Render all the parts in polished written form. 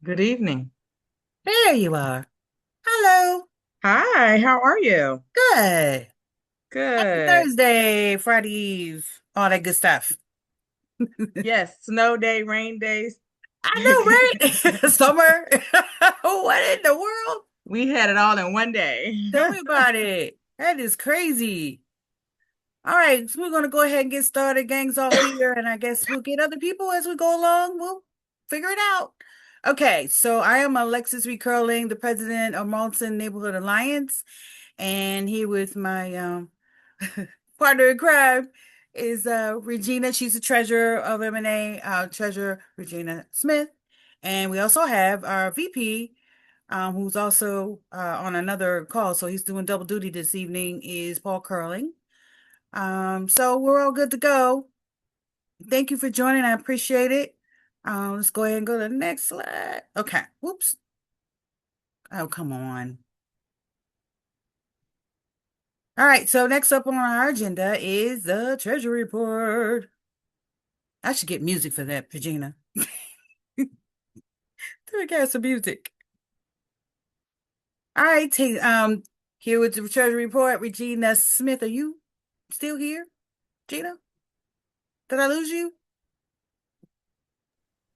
Good evening. There you are. Hello. Hi, how are you? Good. Happy Good. Thursday, Friday Eve, all that good stuff. Yes, snow day, rain days. I know, right? Summer. What in the world? We had it all in one day. Tell me about it. That is crazy. All right, so we're going to go ahead and get started. Gang's off here, and I guess we'll get other people as we go along. We'll figure it out. Okay, so I am Alexis Recurling, the president of Malton Neighborhood Alliance, and here with my partner in crime is Regina. She's the treasurer of MNA, Treasurer Regina Smith. And we also have our VP, who's also on another call. So he's doing double duty this evening, is Paul Curling. So we're all good to go. Thank you for joining. I appreciate it. Let's go ahead and go to the next slide. Okay. Whoops. Oh, come on. All right. So next up on our agenda is the treasury report. I should get music for that, Regina. We got some music. All right, here with the Treasury Report, Regina Smith. Are you still here, Gina? Did I lose you?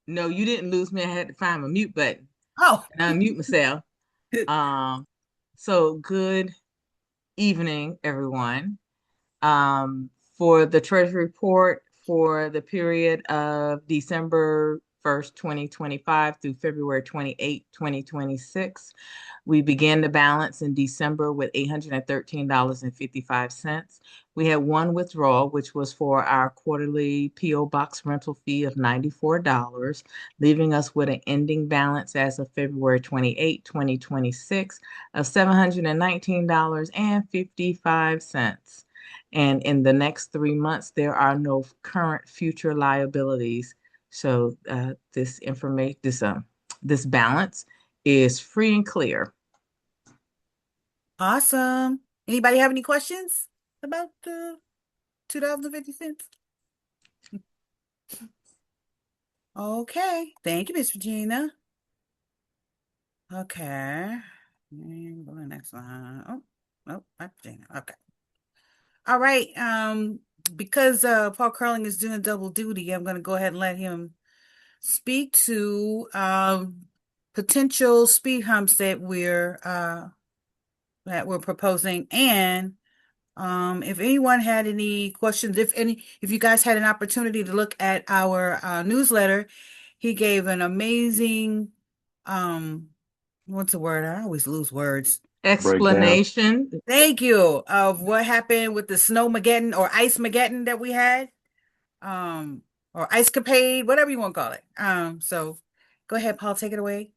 No, you didn't lose me. I had to find my mute button Oh, and unmute myself. Um, so good evening, everyone. Um, for the Treasury Report for the period of December 1st, 2025 through February 28th, 2026. We began the balance in December with $813.55. We had one withdrawal, which was for our quarterly P.O. Box rental fee of $94, leaving us with an ending balance as of February 28th, 2026 of $719.55. And in the next 3 months, there are no current future liabilities. So this balance is free and clear. awesome. Anybody have any questions about the 2050 cents? Okay. Thank you, Miss Regina. Okay. And go to the next one. Oh, nope, not Regina. Okay. All right. Because Paul Curling is doing double duty, I'm gonna go ahead and let him speak to potential speed humps that we're proposing, and if anyone had any questions, if you guys had an opportunity to look at our newsletter, he gave an amazing um what's the word? I always lose words. Breakdown. Explanation. Thank you, of what happened with the snowmageddon or ice mageddon that we had, um or ice capade, whatever you want to call it. So go ahead, Paul, take it away.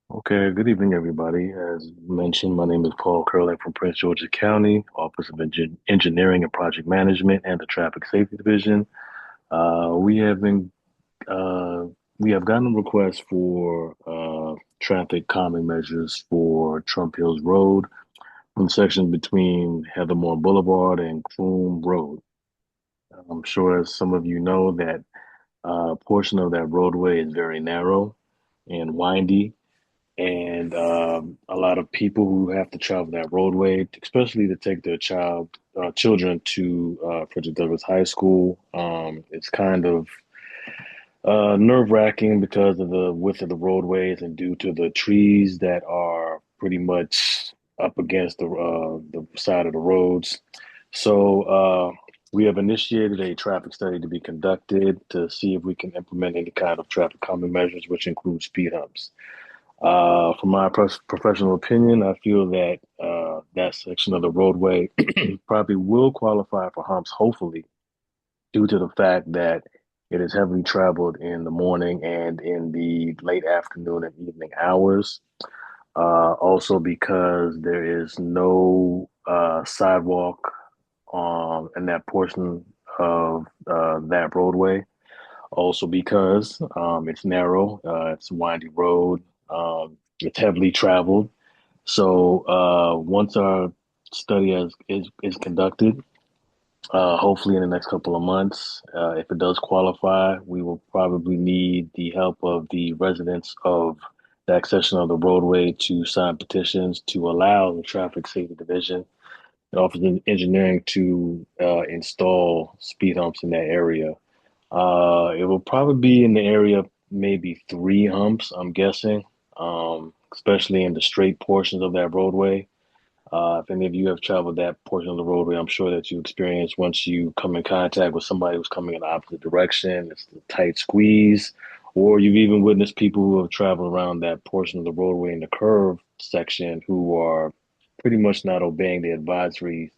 Okay, good evening, everybody. As mentioned, my name is Paul Curley from Prince George's County, Office of Engineering and Project Management, and the Traffic Safety Division. Uh, we have been we have gotten requests for traffic calming measures for Trump Hills Road from the section between Heathermore Boulevard and Croom Road. I'm sure, as some of you know, that portion of that roadway is very narrow and windy, and a lot of people who have to travel that roadway, especially to take their children to Frederick Douglass High School. It's kind of nerve-wracking because of the width of the roadways and due to the trees that are pretty much up against the side of the roads. So we have initiated a traffic study to be conducted to see if we can implement any kind of traffic calming measures, which include speed humps. From my professional opinion, I feel that that section of the roadway probably will qualify for humps, hopefully, due to the fact that it is heavily traveled in the morning and in the late afternoon and evening hours. Also, because there is no sidewalk in that portion of that roadway. Also, because it's narrow, it's a windy road, it's heavily traveled. So once our study is conducted, hopefully in the next couple of months. If it does qualify, we will probably need the help of the residents of that section of the roadway to sign petitions to allow the Traffic Safety Division and Office of Engineering to install speed humps in that area. It will probably be in the area of maybe three humps, I'm guessing, especially in the straight portions of that roadway. If any of you have traveled that portion of the roadway, I'm sure that you experience once you come in contact with somebody who's coming in the opposite direction, it's a tight squeeze, or you've even witnessed people who have traveled around that portion of the roadway in the curve section who are pretty much not obeying the advisory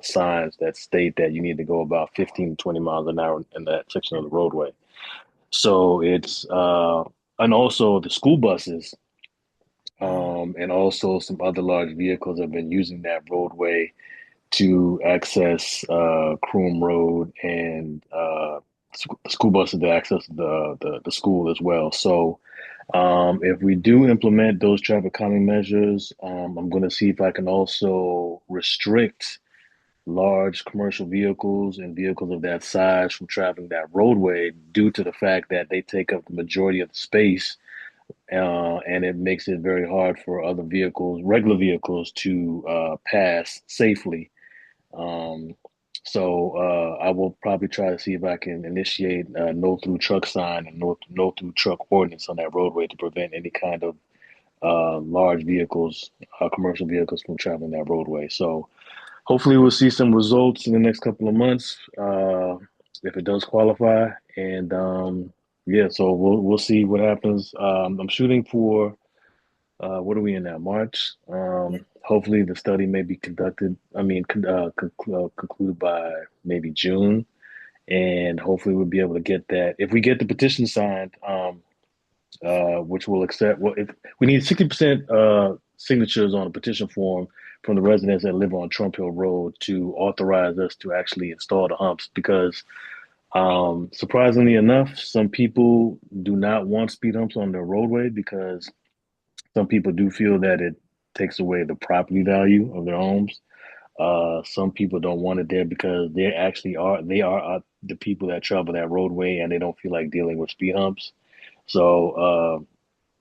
signs that state that you need to go about 15 to 20 miles an hour in that section of the roadway. So and also the school buses Oh, and also some other large vehicles have been using that roadway to access Croom Road and school buses to access the school as well. So if we do implement those traffic calming measures, I'm going to see if I can also restrict large commercial vehicles and vehicles of that size from traveling that roadway due to the fact that they take up the majority of the space and it makes it very hard for other vehicles, regular vehicles, to pass safely. Um, I will probably try to see if I can initiate a no through truck sign and no through truck ordinance on that roadway to prevent any kind of large vehicles, commercial vehicles from traveling that roadway. So hopefully we'll see some results in the next couple of months if it does qualify. And yeah, so we'll see what happens. I'm shooting for what are we in now? March. yeah. Hopefully, the study may be conducted. I mean, concluded by maybe June, and hopefully, we'll be able to get that. If we get the petition signed, which will accept, well, if we need 60% signatures on a petition form from the residents that live on Trump Hill Road to authorize us to actually install the humps, because surprisingly enough, some people do not want speed humps on their roadway because some people do feel that it takes away the property value of their homes. Some people don't want it there because they are the people that travel that roadway and they don't feel like dealing with speed humps. So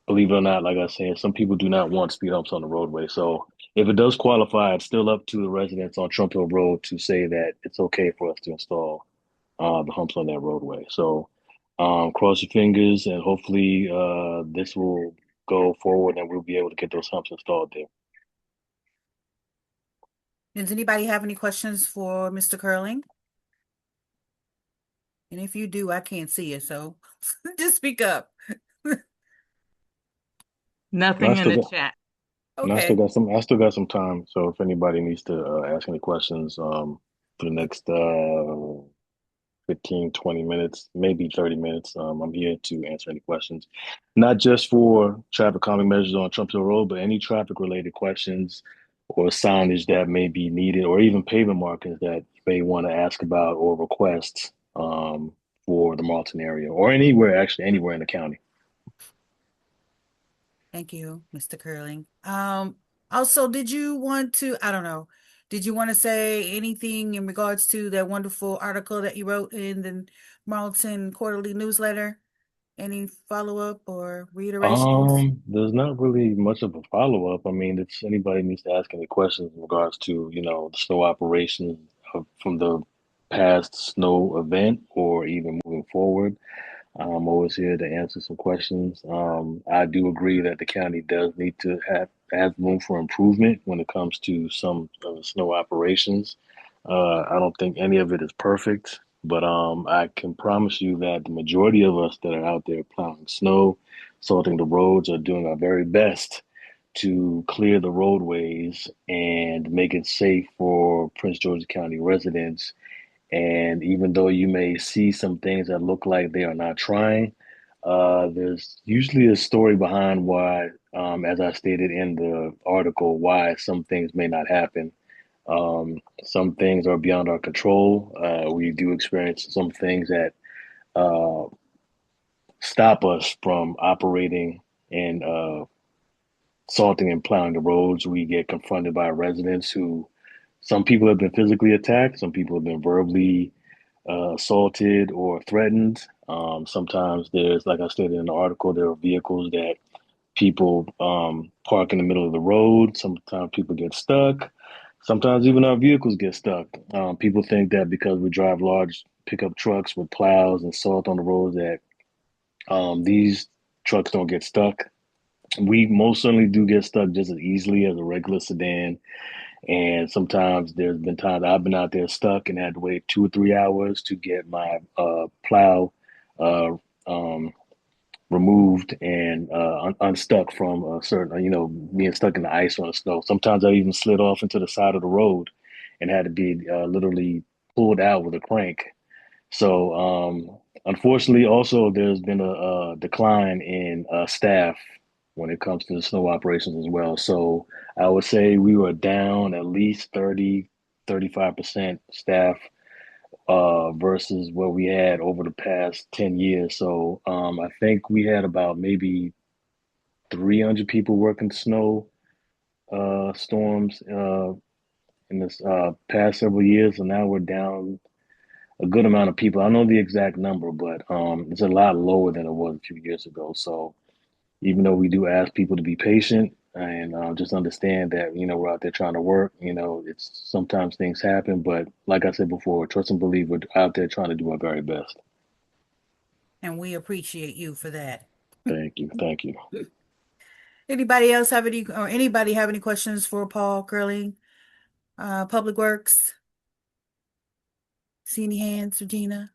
believe it or not, like I said, some people do not want speed humps on the roadway. So if it does qualify, it's still up to the residents on Trump Hill Road to say that it's okay for us to install the humps on that roadway. So cross your fingers and hopefully this will go forward and we'll be able to get those humps installed there. Does anybody have any questions for Mr. Curling? And if you do, I can't see you, so just speak up. And I Nothing in still the got chat. and I still Okay. got some I still got some time. So if anybody needs to ask any questions for the next 15, 20 minutes, maybe 30 minutes. I'm here to answer any questions, not just for traffic calming measures on Trump Hill Road, but any traffic related questions or signage that may be needed, or even pavement markings that you may want to ask about or request for the Marlton area or anywhere, actually anywhere in the county. Thank you, Mr. Curling. Also, did you want to, I don't know, did you want to say anything in regards to that wonderful article that you wrote in the Marlton Quarterly newsletter? Any follow-up or reiterations? There's not really much of a follow-up. I mean, if anybody needs to ask any questions in regards to, the snow operations from the past snow event or even moving forward, I'm always here to answer some questions. I do agree that the county does need to have room for improvement when it comes to some of the snow operations. I don't think any of it is perfect, but I can promise you that the majority of us that are out there plowing snow, salting the roads, are doing our very best to clear the roadways and make it safe for Prince George's County residents. And even though you may see some things that look like they are not trying, there's usually a story behind why, as I stated in the article, why some things may not happen. Some things are beyond our control. We do experience some things that uh, stop us from operating and salting and plowing the roads. We get confronted by residents who Some people have been physically attacked. Some people have been verbally assaulted or threatened. Sometimes there's, like I stated in the article, there are vehicles that people park in the middle of the road. Sometimes people get stuck. Sometimes even our vehicles get stuck. People think that because we drive large pickup trucks with plows and salt on the roads that these trucks don't get stuck. We most certainly do get stuck just as easily as a regular sedan. And sometimes there's been times I've been out there stuck and had to wait 2 or 3 hours to get my plow uh, um, removed and unstuck from a certain, being stuck in the ice or the snow. Sometimes I even slid off into the side of the road and had to be literally pulled out with a crank. So, unfortunately, also there's been a decline in staff when it comes to the snow operations as well. So I would say we were down at least 35% staff versus what we had over the past 10 years. So I think we had about maybe 300 people working snow storms in this past several years. And now we're down a good amount of people. I don't know the exact number, but it's a lot lower than it was a few years ago. So even though we do ask people to be patient and just understand that, we're out there trying to work, it's sometimes things happen. But like I said before, trust and believe we're out there trying to do our very best. And we appreciate you for that. Thank you. Thank you. Anybody have any questions for Paul Curling? Public Works? See any hands, Regina?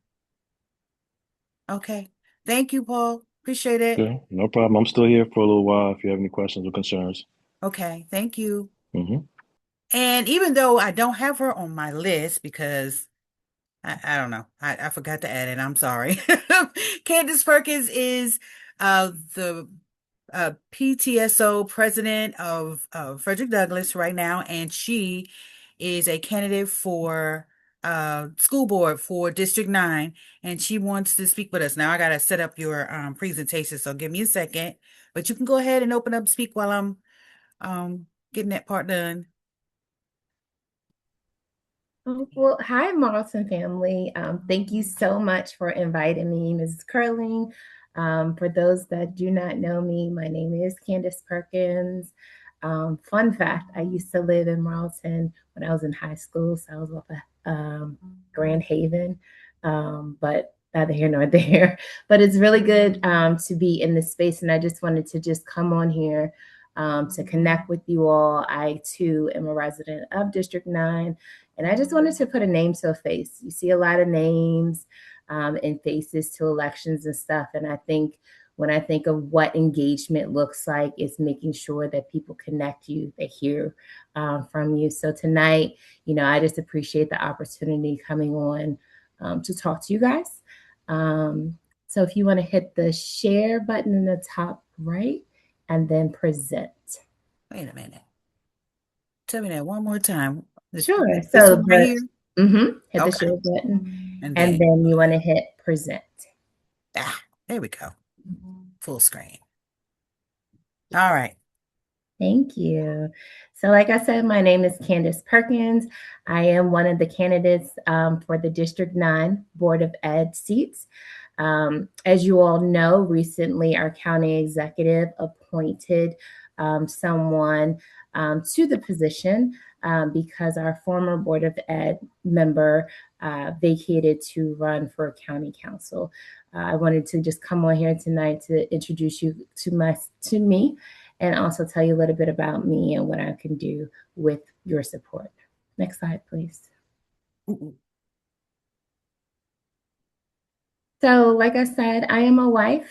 Okay. Thank you, Paul. Appreciate it. Okay, no problem. I'm still here for a little while if you have any questions or concerns. Okay. Thank you. Hmm. And even though I don't have her on my list because I don't know, I forgot to add it. I'm sorry. Candace Perkins is the PTSO president of Frederick Douglass right now, and she is a candidate for school board for District 9, and she wants to speak with us. Now I gotta set up your presentation, so give me a second. But you can go ahead and open up speak while I'm getting that part done. Well, hi, Marlton family. Thank you so much for inviting me, Mrs. Curling. For those that do not know me, my name is Candace Perkins. Fun fact, I used to live in Marlton when I was in high school, so I was off of Grand Haven, but neither here nor there. But it's really good to be in this space, and I just wanted to just come on here to connect with you all. I, too, am a resident of District 9. And I just wanted to put a name to a face. You see a lot of names and faces to elections and stuff. And I think when I think of what engagement looks like, it's making sure that people connect you, they hear from you. So tonight, I just appreciate the opportunity coming on to talk to you guys. So if you want to hit the share button in the top right and then present. Wait a minute. Tell me that one more time. Sure. This So one right here? hit the Okay. share button, And and then, then you want to hit present. there we go. Full screen. All right. Thank you. So, like I said, my name is Candace Perkins. I am one of the candidates for the District 9 Board of Ed seats. As you all know, recently our county executive appointed someone to the position because our former Board of Ed member vacated to run for county council. I wanted to just come on here tonight to introduce you to me and also tell you a little bit about me and what I can do with your support. Next slide, please. So, like I said, I am a wife,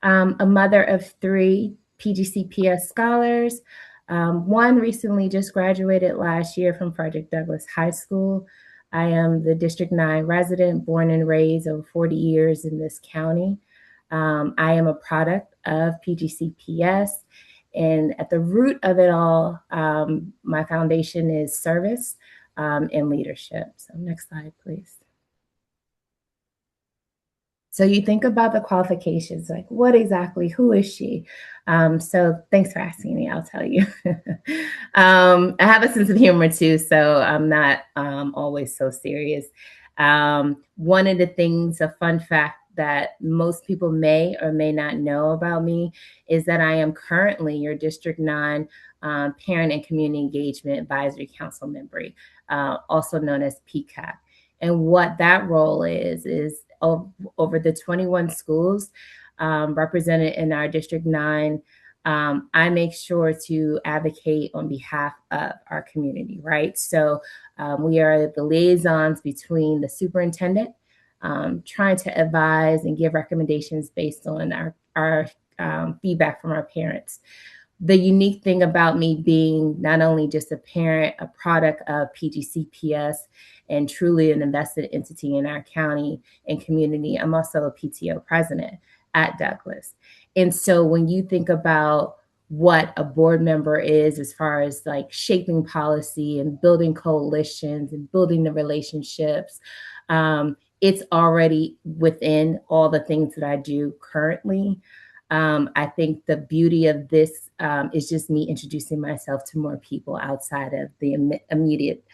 a mother of 3 PGCPS scholars. One recently just graduated last year from Frederick Douglass High School. I am the District 9 resident, born and raised over 40 years in this county. I am a product of PGCPS. And at the root of it all, my foundation is service and leadership. So next slide, please. So you think about the qualifications, like what exactly, who is she? So thanks for asking me, I'll tell you. I have a sense of humor too, so I'm not always so serious. One of the things, a fun fact that most people may or may not know about me is that I am currently your District 9 Parent and Community Engagement Advisory Council member, also known as PCAP. And what that role is over the 21 schools represented in our District 9, I make sure to advocate on behalf of our community, right? So we are the liaisons between the superintendent, trying to advise and give recommendations based on our feedback from our parents. The unique thing about me being not only just a parent, a product of PGCPS, and truly an invested entity in our county and community, I'm also a PTO president at Douglas. And so when you think about what a board member is as far as like shaping policy and building coalitions and building the relationships, it's already within all the things that I do currently. I think the beauty of this is just me introducing myself to more people outside of the immediate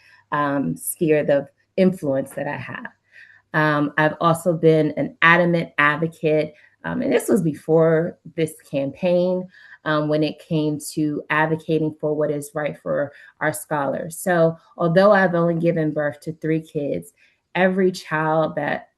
sphere of influence that I have. I've also been an adamant advocate, and this was before this campaign, when it came to advocating for what is right for our scholars. So, although I've only given birth to 3 kids, every child that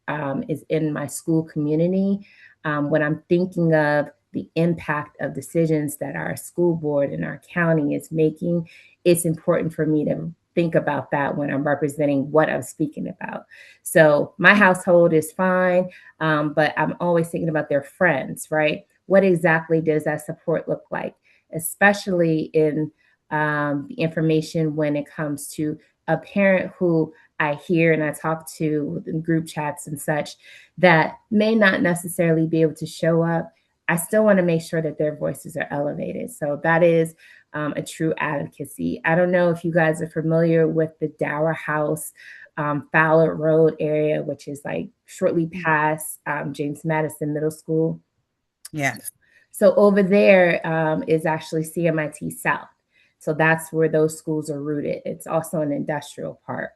is in my school community, when I'm thinking of the impact of decisions that our school board and our county is making, it's important for me to think about that when I'm representing what I'm speaking about. So my household is fine, but I'm always thinking about their friends, right? What exactly does that support look like, especially in the information when it comes to a parent who I hear and I talk to in group chats and such that may not necessarily be able to show up. I still want to make sure that their voices are elevated. So that is a true advocacy. I don't know if you guys are familiar with the Dower House, Fowler Road area, which is like shortly past James Madison Middle School. Yes. So over there is actually CMIT South. So that's where those schools are rooted. It's also an industrial park.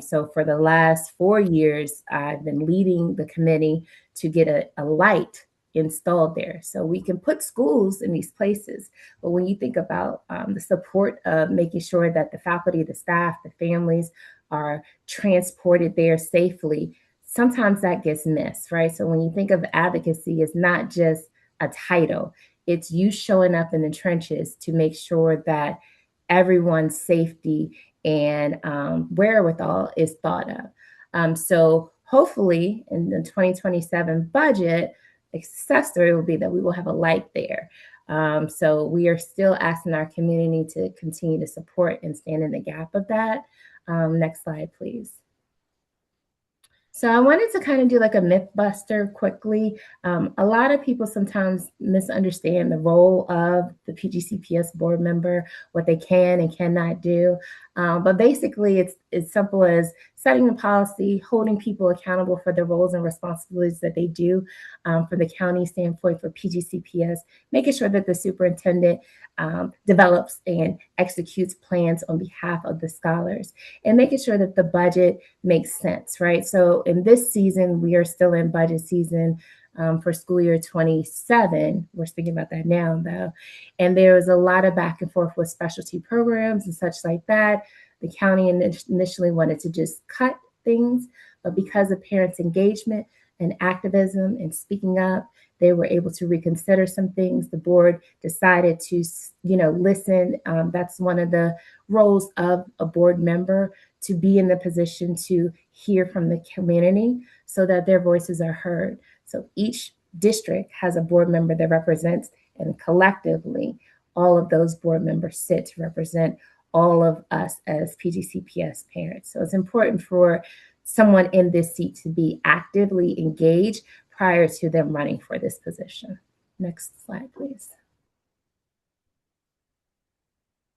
So for the last 4 years, I've been leading the committee to get a light installed there. So we can put schools in these places. But when you think about the support of making sure that the faculty, the staff, the families are transported there safely, sometimes that gets missed, right? So when you think of advocacy, it's not just a title, it's you showing up in the trenches to make sure that everyone's safety and wherewithal is thought of. So hopefully in the 2027 budget, the success story will be that we will have a light there. So we are still asking our community to continue to support and stand in the gap of that. Next slide, please. So I wanted to kind of do like a myth buster quickly. A lot of people sometimes misunderstand the role of the PGCPS board member, what they can and cannot do. But basically, it's as simple as setting the policy, holding people accountable for the roles and responsibilities that they do from the county standpoint for PGCPS, making sure that the superintendent develops and executes plans on behalf of the scholars, and making sure that the budget makes sense, right? So in this season, we are still in budget season for school year 27. We're thinking about that now, though. And there was a lot of back and forth with specialty programs and such like that. The county initially wanted to just cut things, but because of parents' engagement and activism and speaking up, they were able to reconsider some things. The board decided to, listen. That's one of the roles of a board member, to be in the position to hear from the community so that their voices are heard. So each district has a board member that represents, and collectively, all of those board members sit to represent all of us as PGCPS parents. So it's important for someone in this seat to be actively engaged prior to them running for this position. Next slide, please.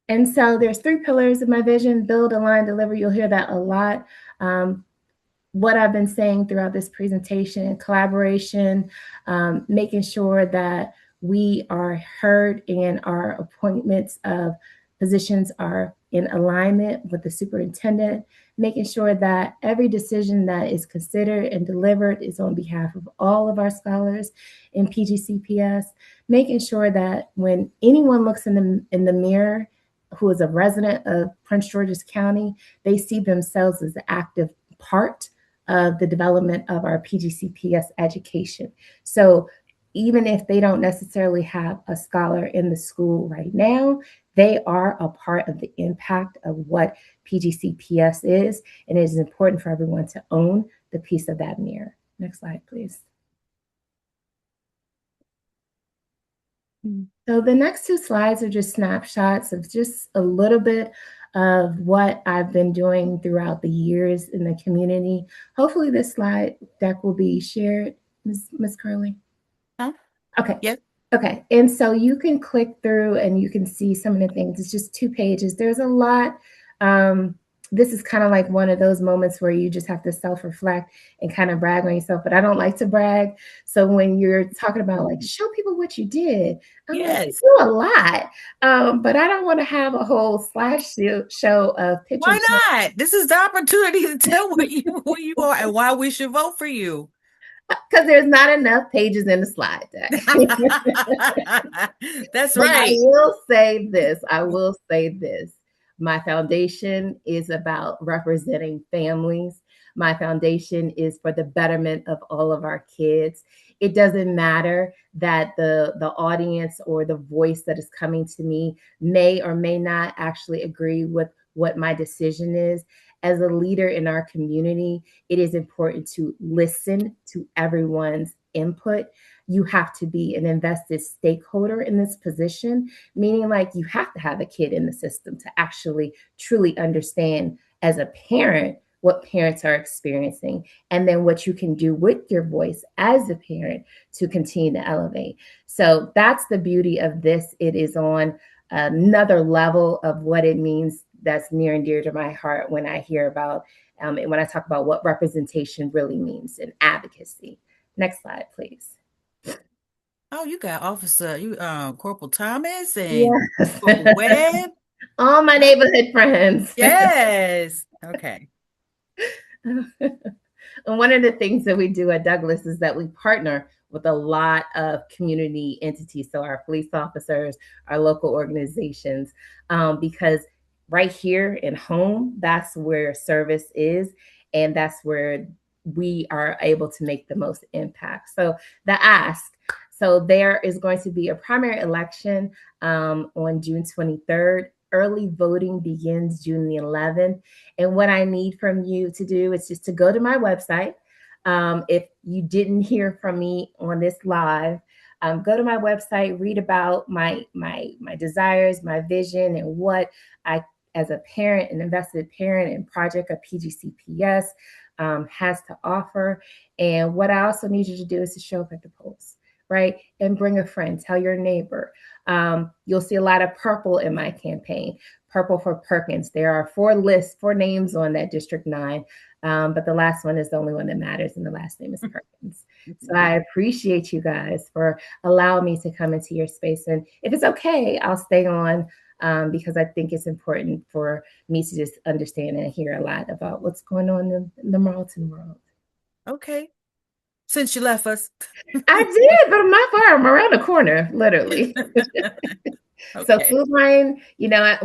And so there's 3 pillars of my vision: build, align, deliver. You'll hear that a lot. what I've been saying throughout this presentation, collaboration, making sure that we are heard and our appointments of positions are in alignment with the superintendent, making sure that every decision that is considered and delivered is on behalf of all of our scholars in PGCPS, making sure that when anyone looks in the mirror who is a resident of Prince George's County, they see themselves as an active part of the development of our PGCPS education. So even if they don't necessarily have a scholar in the school right now, they are a part of the impact of what PGCPS is. And it is important for everyone to own the piece of that mirror. Next slide, please. So the next two slides are just snapshots of just a little bit of what I've been doing throughout the years in the community. Hopefully this slide deck will be shared, Ms. Curley. Huh? Okay. Yes. Okay. And so you can click through and you can see some of the things. It's just 2 pages. There's a lot. This is kind of like one of those moments where you just have to self-reflect and kind of brag on yourself. But I don't like to brag. So when you're talking about like, show people what you did, I'm like, you Yes. do a lot. But I don't want to have a whole show of pictures. Why not? This is the opportunity to tell who you are and why we should vote for you. Because there's not enough pages in the slide deck. That's But I right. will say this. I will say this. My foundation is about representing families. My foundation is for the betterment of all of our kids. It doesn't matter that the audience or the voice that is coming to me may or may not actually agree with what my decision is. As a leader in our community, it is important to listen to everyone's input. You have to be an invested stakeholder in this position, meaning like you have to have a kid in the system to actually truly understand as a parent what parents are experiencing and then what you can do with your voice as a parent to continue to elevate. So that's the beauty of this. It is on another level of what it means that's near and dear to my heart when I hear about and when I talk about what representation really means in advocacy. Next slide, please. Oh, you got Corporal Thomas and Yes. Corporal Webb. All my neighborhood friends. Yes. Okay. And one of the things that we do at Douglas is that we partner with a lot of community entities. So our police officers, our local organizations, because right here in home, that's where service is. And that's where we are able to make the most impact. So the ask. So there is going to be a primary election on June 23rd. Early voting begins June the 11th. And what I need from you to do is just to go to my website. If you didn't hear from me on this live, go to my website, read about my desires, my vision, and what I, as a parent, an invested parent and project of PGCPS, has to offer. And what I also need you to do is to show up at the polls, right? And bring a friend, tell your neighbor. You'll see a lot of purple in my campaign. Purple for Perkins. There are 4 names on that District 9, but the last one is the only one that matters, and the last name is Perkins. So I appreciate you guys for allowing me to come into your space. And if it's okay, I'll stay on because I think it's important for me to just understand and hear a lot about what's going on in the Marlton world. Okay. Since you left us. I did, but I'm not far. I'm around the corner, literally. Okay. So Food Line,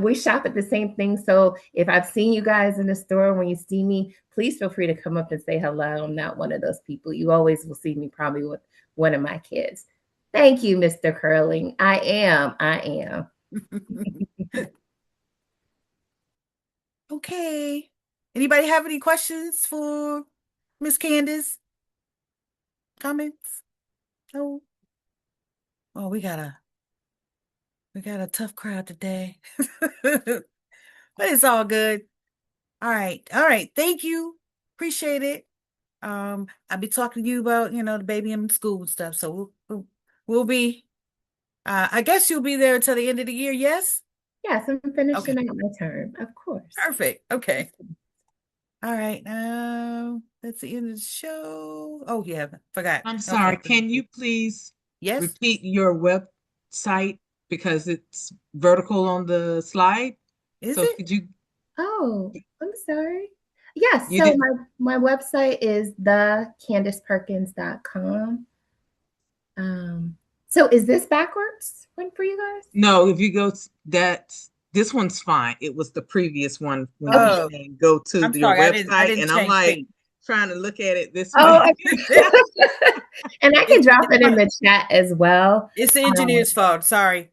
we shop at the same thing. So if I've seen you guys in the store, when you see me, please feel free to come up and say hello. I'm not one of those people. You always will see me probably with one of my kids. Thank you, Mr. Curling. I am. Okay. Anybody have any questions for Miss Candace? Comments? No. Oh, we got a tough crowd today. But it's all good. All right. All right. Thank you. Appreciate it. I'll be talking to you about, the baby in school and stuff. So we'll be I guess you'll be there until the end of the year, yes? Yes, I'm finishing Okay. out my term, of course. Perfect. Okay. All right. That's the end of the show. Oh yeah, forgot. I'm sorry. Okay. Can you please Yes. repeat your website because it's vertical on the slide? Is So it? could you Oh, I'm sorry. Yes, you so did my website is thecandiceperkins.com. Um, so is this backwards one for you guys? no, if you go that this one's fine. It was the previous one when you were Okay. Oh, saying go to I'm your sorry. I website didn't and I'm change like things. trying to look at it this Oh, way. and I can drop it in the chat as well. It's the Um, engineer's fault. Sorry.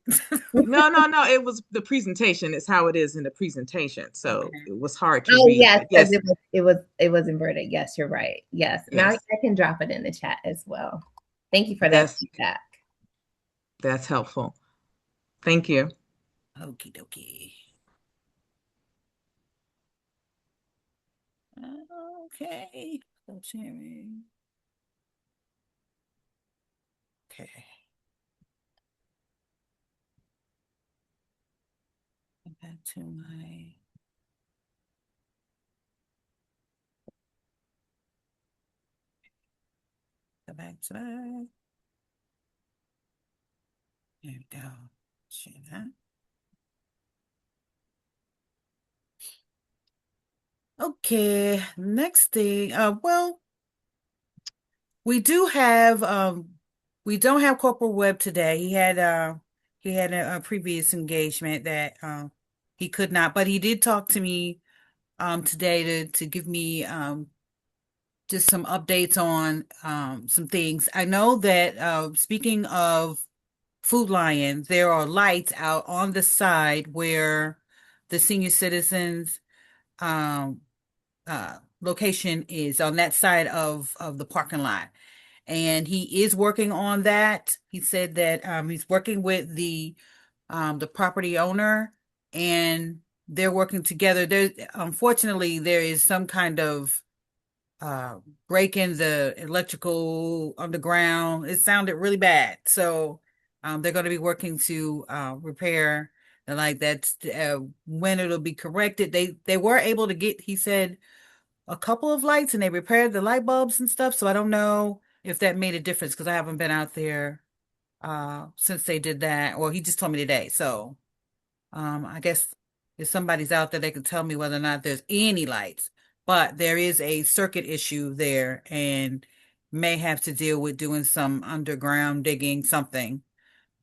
No, no, no. It was the presentation. It's how it is in the presentation. So Okay. it was hard to oh read. yes, But because yes, it was inverted. Yes, you're right. Yes. Now I yes, can drop it in the chat as well. Thank you for that that's feedback. that's helpful. Thank you. Okie dokie. Okay. So sharing. Okay. Go back to my. Go back to that. There we go. Share that. Okay. Next thing. Well, we do have we don't have Corporal Webb today. He had a previous engagement that he could not, but he did talk to me today to give me just some updates on some things. I know that speaking of Food Lion, there are lights out on the side where the senior citizens um location is on that side of the parking lot. And he is working on that. He said that he's working with the property owner, and they're working together. There, unfortunately, there is some kind of uh break in the electrical underground. It sounded really bad. So they're going to be working to repair the light. That's when it'll be corrected. They were able to get, he said, a couple of lights, and they repaired the light bulbs and stuff. So I don't know if that made a difference because I haven't been out there since they did that. Well, he just told me today. So I guess if somebody's out there, they can tell me whether or not there's any lights. But there is a circuit issue there, and may have to deal with doing some underground digging, something.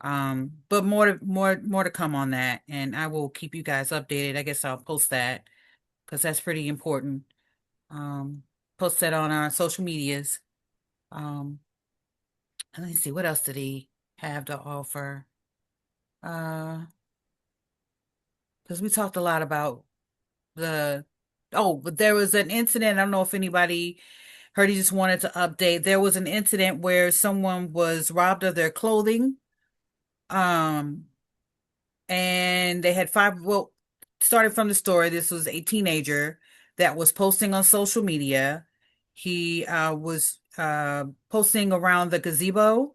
But more to come on that, and I will keep you guys updated. I guess I'll post that because that's pretty important. Um, Post that on our social medias. Um, and let's see, what else did he have to offer? Uh, because we talked a lot about the but there was an incident. I don't know if anybody heard. He just wanted to update. There was an incident where someone was robbed of their clothing. Um, and they had five. Well, starting from the story, this was a teenager that was posting on social media. He was posting around the gazebo,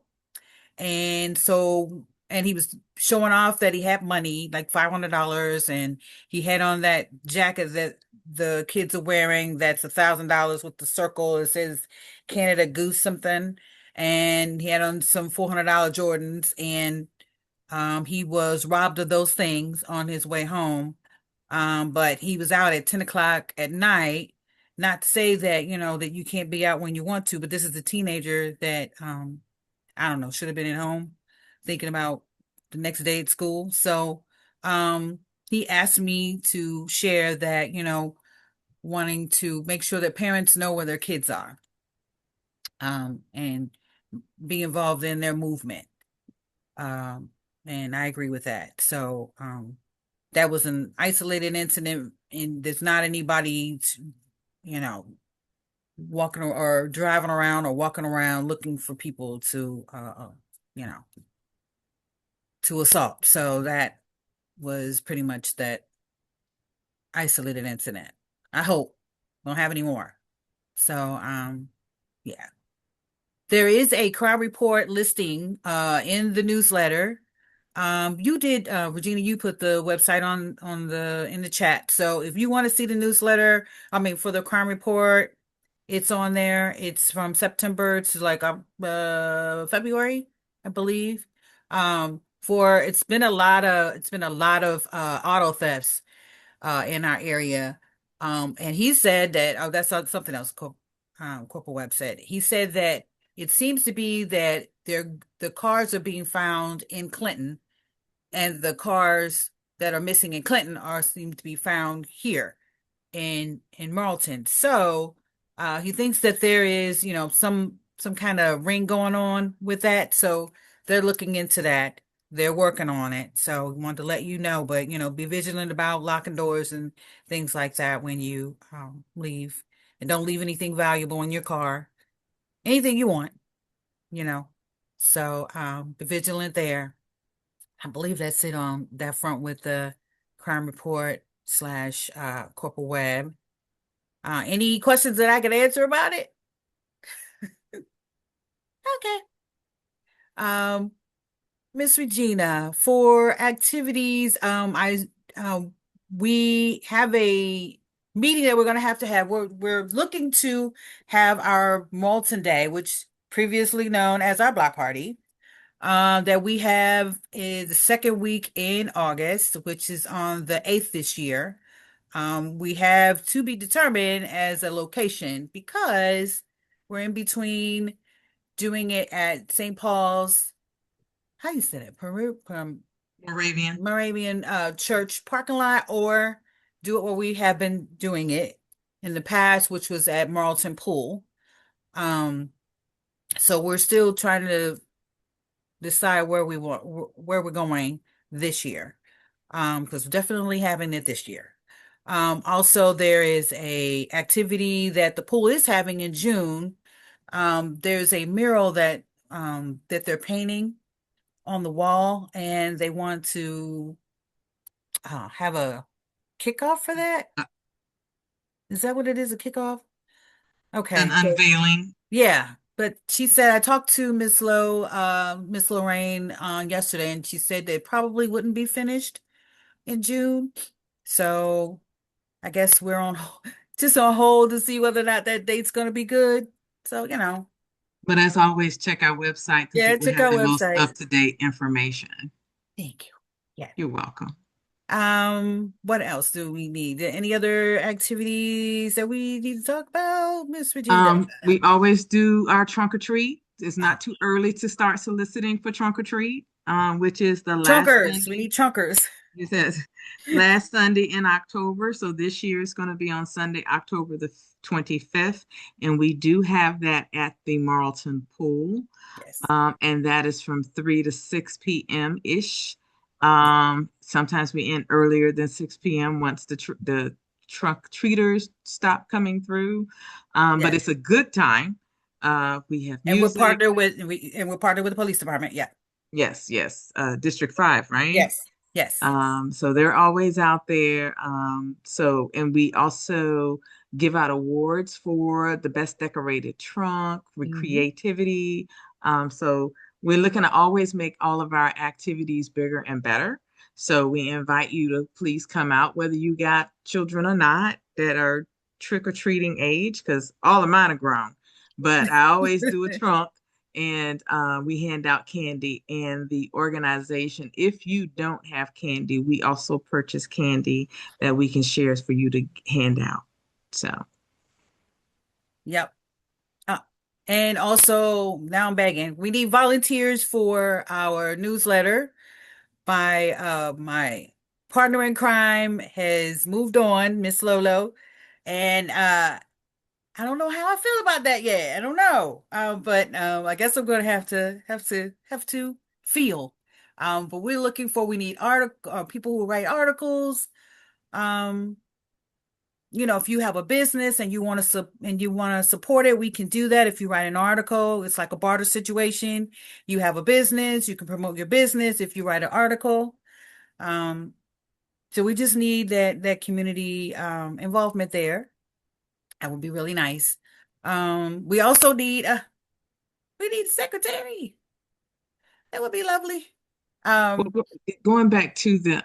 and he was showing off that he had money, like $500, and he had on that jacket that the kids are wearing that's $1,000 with the circle. It says Canada Goose something, and he had on some $400 Jordans, and he was robbed of those things on his way home. But he was out at 10 o'clock at night. Not to say that, that you can't be out when you want to, but this is a teenager that, I don't know, should have been at home thinking about the next day at school. So, he asked me to share that, wanting to make sure that parents know where their kids are, and be involved in their movement. Um, and I agree with that. So, that was an isolated incident, and there's not anybody, you know, walking or driving around or walking around looking for people to, you know, to assault. So that was pretty much that isolated incident. I hope we don't have any more. So, yeah. There is a crowd report listing in the newsletter. You did, Regina, you put the website on the in the chat. So if you want to see the newsletter, I mean for the crime report, it's on there. It's from September to like February, I believe. For it's been a lot of auto thefts in our area. And he said that, oh, that's something else. Corporal Webb said. He said that it seems to be that the cars are being found in Clinton, and the cars that are missing in Clinton are seem to be found here in Marlton. So he thinks that there is, some kind of ring going on with that. So they're looking into that. They're working on it. So we wanted to let you know, but be vigilant about locking doors and things like that when you leave. And don't leave anything valuable in your car. Anything you want, you know. So be vigilant there. I believe that's it on that front with the crime report slash Corporal Webb. Any questions that I could answer about it? Okay. Um, Miss Regina, for activities, we have a meeting that we're going to have. We're looking to have our Malton Day, which previously known as our block party. That we have is the second week in August, which is on the 8th this year. We have to be determined as a location because we're in between doing it at St. Paul's, how you said it, Moravian. Moravian Church parking lot, or do it where we have been doing it in the past, which was at Marlton Pool. Um, so we're still trying to decide where we're going this year. Because we're definitely having it this year. Also there is a activity that the pool is having in June. There's a mural that they're painting on the wall, and they want to have a kickoff for that. Uh, Is that what it is, a kickoff? an Okay. So unveiling. yeah, but she said I talked to Miss Lorraine yesterday, and she said they probably wouldn't be finished in June. So I guess we're on just on hold to see whether or not that date's going to be good. So, But as always, check our website because yeah, it will check have our the most website. up-to-date information. Thank you. Yeah. You're welcome. What else do we need? Any other activities that we need to talk about, Miss Regina? We always do our trunk or treat. It's Oh, not too early to start soliciting for trunk or treat, which is the last chunkers. We Sunday. need chunkers. It says last Sunday in October. So this year is going to be on Sunday, October the 25th. And we do have that at the Marlton Pool. Yes. And that is from 3 to 6 p.m. ish. Yeah. Sometimes we end earlier than 6 p.m. once the trunk treaters stop coming through. But Yes. it's a good time. We have And we're music. partnered with we're partnered with the police department. Yeah. Yes, yes. District 5, right? Yes. Yes. So they're always out there. And we also give out awards for the best decorated trunk, with Hmm. creativity. So we're looking to always make all of our activities bigger and better. So we invite you to please come out, whether you got children or not that are trick-or-treating age, because all of mine are grown. But I always do a trunk and we hand out candy. And the organization, if you don't have candy, we also purchase candy that we can share for you to hand out. So, Yep. Uh, and also, now I'm begging. We need volunteers for our newsletter. My partner in crime has moved on, Miss Lolo, and I don't know how I feel about that yet. I don't know. But I guess I'm going to have to feel. But we need article people who write articles. Um, if you have a business and you want to support it, we can do that. If you write an article, it's like a barter situation. You have a business, you can promote your business if you write an article. Um, so we just need that community involvement there. That would be really nice. We also need we need a secretary. That would be lovely. Well, Um, going back to the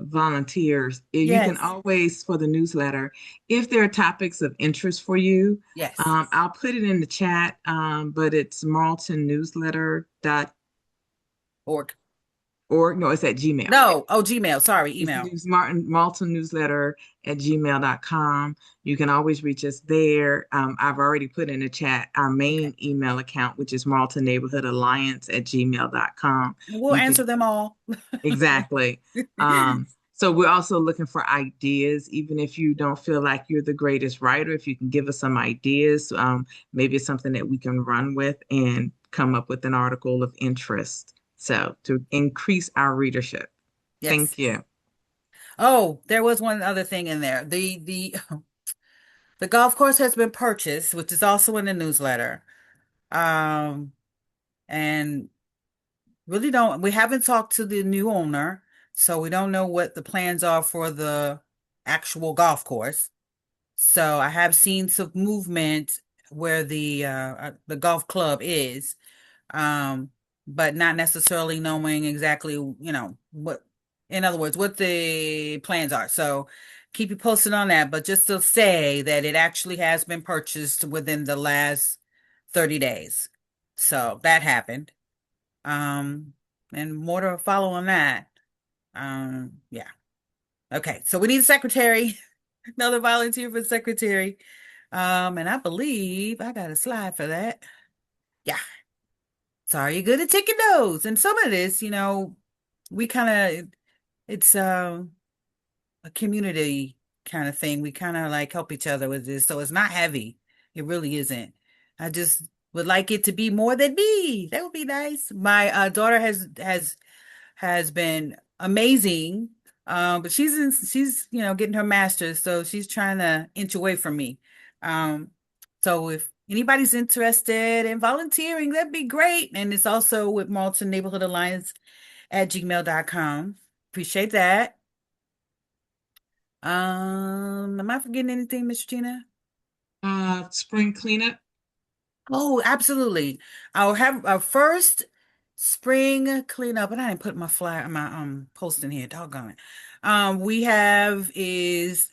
volunteers, you can yes, always, for the newsletter, if there are topics of interest for you, yes. I'll put it in the chat, but it's marltonnewsletter.org. Org. No, it's at Gmail. No. Oh, Gmail. Sorry, It's email. Malton Newsletter at gmail.com. You can always reach us there. I've already put in the chat our Okay. main email account, which is Malton Neighborhood Alliance at gmail.com. We'll You answer can them all. exactly. So we're also looking for ideas, even if you don't feel like you're the greatest writer, if you can give us some ideas, maybe it's something that we can run with and come up with an article of interest. So to increase our readership. Yes. Thank you. Oh, there was one other thing in there. The golf course has been purchased, which is also in the newsletter. Um, and really don't we haven't talked to the new owner, so we don't know what the plans are for the actual golf course. So I have seen some movement where the golf club is, um, but not necessarily knowing exactly, what, in other words, what the plans are. So keep you posted on that. But just to say that it actually has been purchased within the last 30 days. So that happened. Um, and more to follow on that. Yeah. Okay. So we need a secretary, another volunteer for secretary. And I believe I got a slide for that. Yeah. Sorry, you're good at taking notes. And some of this, we kind of, it's a community kind of thing. We kind of like help each other with this. So it's not heavy. It really isn't. I just would like it to be more than me. That would be nice. My daughter has been amazing. But she's getting her master's, so she's trying to inch away from me. Um, so if anybody's interested in volunteering, that'd be great. And it's also with Malton Neighborhood Alliance at gmail.com. Appreciate that. Am I forgetting anything, Miss Gina? Spring cleanup. Oh, absolutely. I'll have our first spring cleanup, and I didn't put my post in here. Doggone it. We have is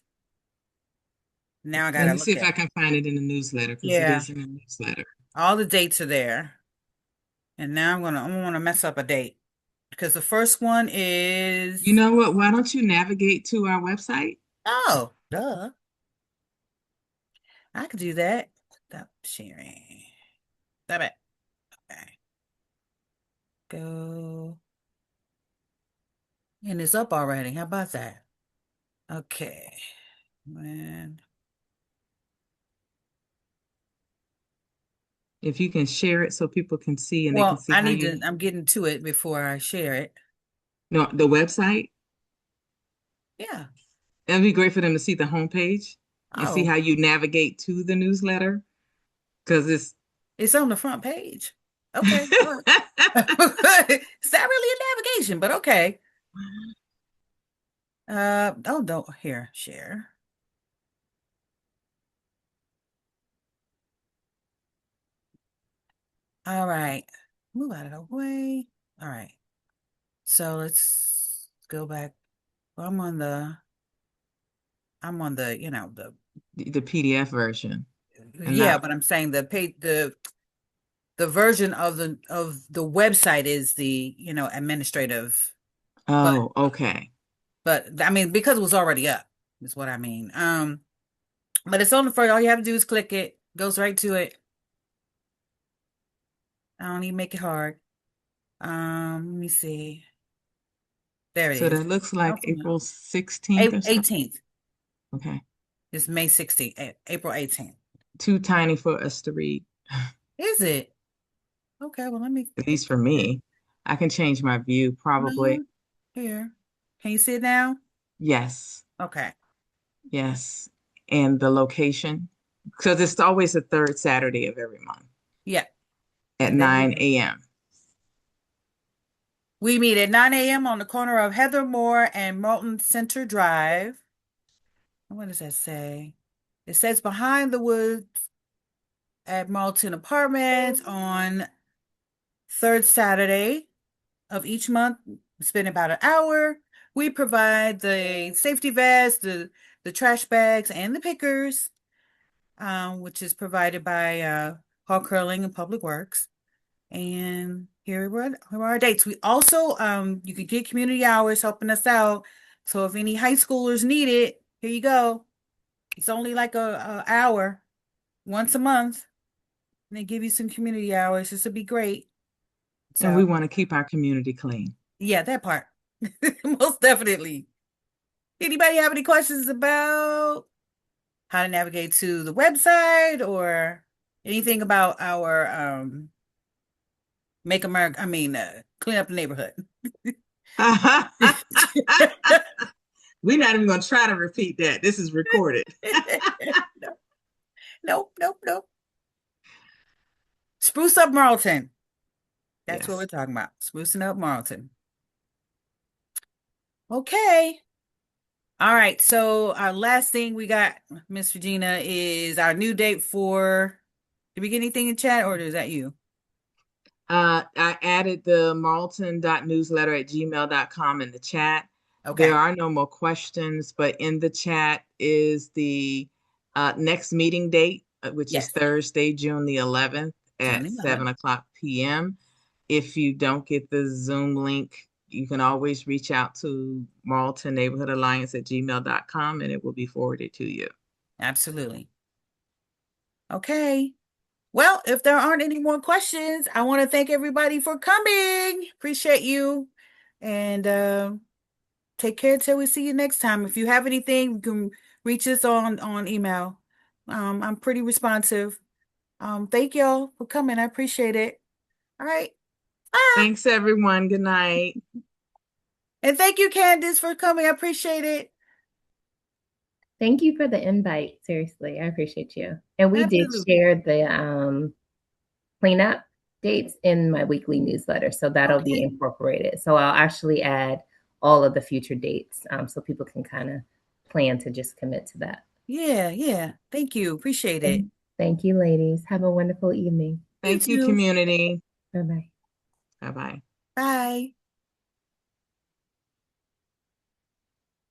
now I Let gotta me see look if at I can find it in the newsletter because it yeah, is in the newsletter. all the dates are there. And now I'm gonna mess up a date because the first one You is know what? Why don't you navigate to our website? oh, duh. I could do that. Stop sharing. Stop it. Okay. Go. And it's up already. How about that? Okay. Man. If you can share it so people can see and they can Well, see how you, I'm getting to it before I share it. no, the website. Yeah. It'd be great for them to see the homepage and see Oh, how you navigate to the newsletter because it's it's on the front page. Okay. All right. It's not really a navigation, but okay. Oh, don't here, share. All right. Move out of the way. All right. So let's go back. Well, I'm on the PDF version and yeah, not. but I'm saying the version of the website is the, administrative, but Oh, okay. I mean, because it was already up, is what I mean. But it's on the front. All you have to do is click it, goes right to it. I don't even make it hard. Let me see. There it So is. that looks like Awesome. April 16th or something. 18th. Okay. It's May 16th, April 18th. Too tiny for us to read, Is it? Okay, well, let me at get least for me. I can change my view probably. no here. Can you see it now? Yes. Okay. Yes. And the location. Because it's always the third Saturday of every month Yeah. at And then 9 a.m. we meet at 9 a.m. on the corner of Heather Moore and Morton Center Drive. What does that say? It says behind the woods at Marlton Apartments on third Saturday. of each month. We spend about an hour. We provide the safety vest, the trash bags, and the pickers, which is provided by Hall Curling and Public Works. And here are our dates. We also, you can get community hours helping us out. So if any high schoolers need it, here you go. It's only like a hour once a month. And they give you some community hours. This would be great. And we So want to keep our community clean. yeah, that part. Most definitely. Anybody have any questions about how to navigate to the website or anything about our make America, clean up the neighborhood? We're not even going to try to repeat that. This is recorded. Nope, nope, nope. Spruce up Marlton. That's what Yes. we're talking about. Sprucing up Marlton. Okay. All right. So our last thing we got, Miss Regina, is our new date for. Did we get anything in chat, or is that you? I added the marlton.newsletter@gmail.com in the chat. There Okay. are no more questions, but in the chat is the next meeting date, which is Yes. Thursday, June the 11th June at 11th. 7 o'clock p.m. If you don't get the Zoom link, you can always reach out to Marlton Neighborhood Alliance at gmail.com and it will be forwarded to you. Absolutely. Okay. Well, if there aren't any more questions, I want to thank everybody for coming. Appreciate you. And take care till we see you next time. If you have anything, you can reach us on email. I'm pretty responsive. Thank y'all for coming. I appreciate it. All right. Ah, Thanks, everyone. Good night. and thank you, Candace, for coming. I appreciate it. Thank you for the invite. Seriously, I appreciate you. And we did Absolutely. share the cleanup dates in my weekly newsletter, so that'll be Okay. incorporated. So I'll actually add all of the future dates, so people can kind of plan to just commit to that. Yeah, yeah. Thank you. Appreciate it. Thank you, ladies. Have a wonderful evening. You Thank you, too. community. Bye bye. Bye bye. Bye.